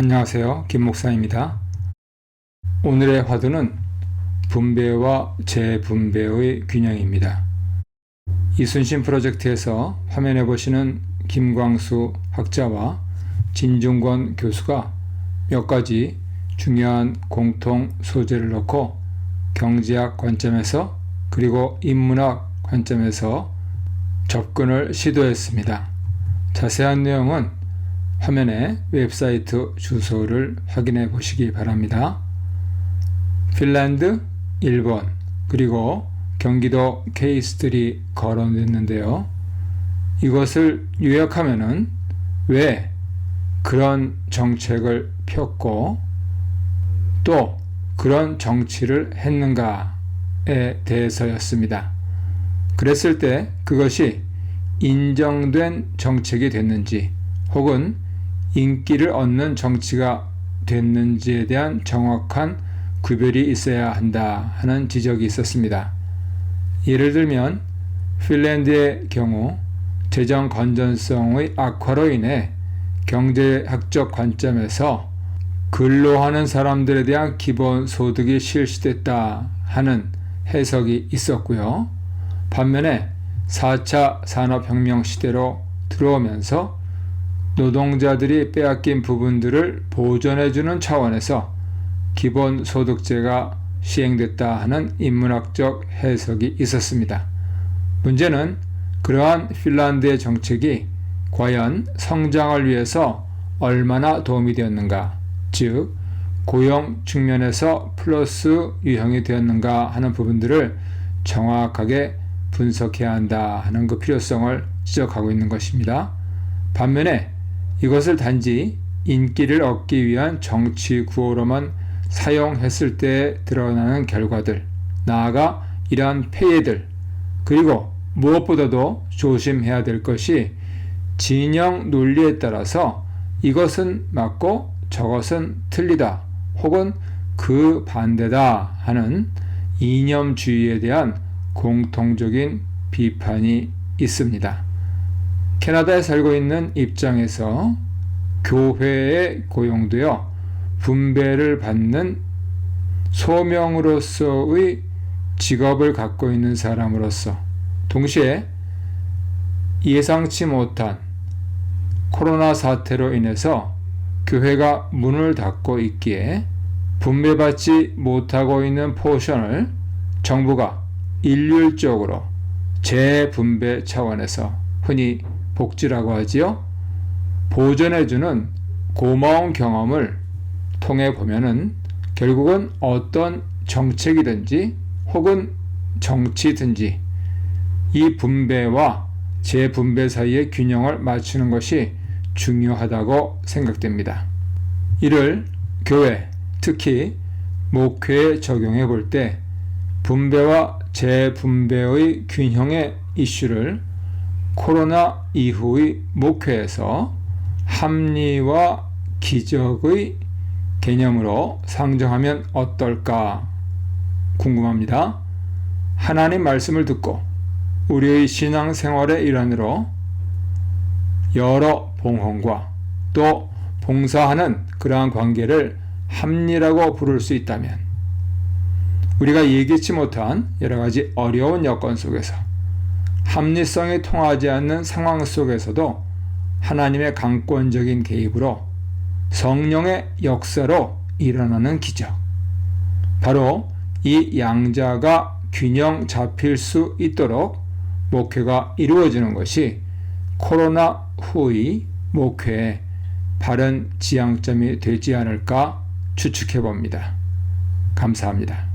안녕하세요. 김 목사입니다. 오늘의 화두는 분배와 재분배의 균형입니다. 이순신 프로젝트에서 화면에 보시는 김광수 학자와 진중권 교수가 몇 가지 중요한 공통 소재를 놓고 경제학 관점에서 그리고 인문학 관점에서 접근을 시도했습니다. 자세한 내용은 화면에 웹사이트 주소를 확인해 보시기 바랍니다. 핀란드, 일본, 그리고 경기도 케이스들이 거론됐는데요. 이것을 요약하면은 왜 그런 정책을 폈고 또 그런 정치를 했는가에 대해서였습니다. 그랬을 때 그것이 인정된 정책이 됐는지 혹은 인기를 얻는 정치가 됐는지에 대한 정확한 구별이 있어야 한다 하는 지적이 있었습니다. 예를 들면 핀란드의 경우 재정 건전성의 악화로 인해 경제학적 관점에서 근로하는 사람들에 대한 기본소득이 실시됐다 하는 해석이 있었고요. 반면에 4차 산업혁명 시대로 들어오면서 노동자들이 빼앗긴 부분들을 보전해주는 차원에서 기본소득제가 시행됐다 하는 인문학적 해석이 있었습니다. 문제는 그러한 핀란드의 정책이 과연 성장을 위해서 얼마나 도움이 되었는가, 즉 고용 측면에서 플러스 유형이 되었는가 하는 부분들을 정확하게 분석해야 한다 하는 그 필요성을 지적하고 있는 것입니다. 반면에 이것을 단지 인기를 얻기 위한 정치 구호로만 사용했을 때 드러나는 결과들, 나아가 이러한 폐해들, 그리고 무엇보다도 조심해야 될 것이 진영 논리에 따라서 이것은 맞고 저것은 틀리다 혹은 그 반대다 하는 이념주의에 대한 공통적인 비판이 있습니다. 캐나다에 살고 있는 입장에서 교회에 고용되어 분배를 받는 소명으로서의 직업을 갖고 있는 사람으로서 동시에 예상치 못한 코로나 사태로 인해서 교회가 문을 닫고 있기에 분배받지 못하고 있는 포션을 정부가 일률적으로 재분배 차원에서 흔히 복지라고 하지요. 보전해주는 고마운 경험을 통해 보면은 결국은 어떤 정책이든지 혹은 정치든지 이 분배와 재분배 사이의 균형을 맞추는 것이 중요하다고 생각됩니다. 이를 교회, 특히 목회에 적용해 볼 때 분배와 재분배의 균형의 이슈를 코로나 이후의 목회에서 합리와 기적의 개념으로 상정하면 어떨까 궁금합니다. 하나님 말씀을 듣고 우리의 신앙생활의 일환으로 여러 봉헌과 또 봉사하는 그러한 관계를 합리라고 부를 수 있다면 우리가 예기치 못한 여러 가지 어려운 여건 속에서 합리성이 통하지 않는 상황 속에서도 하나님의 강권적인 개입으로 성령의 역사로 일어나는 기적, 바로 이 양자가 균형 잡힐 수 있도록 목회가 이루어지는 것이 코로나 후의 목회의 바른 지향점이 되지 않을까 추측해 봅니다. 감사합니다.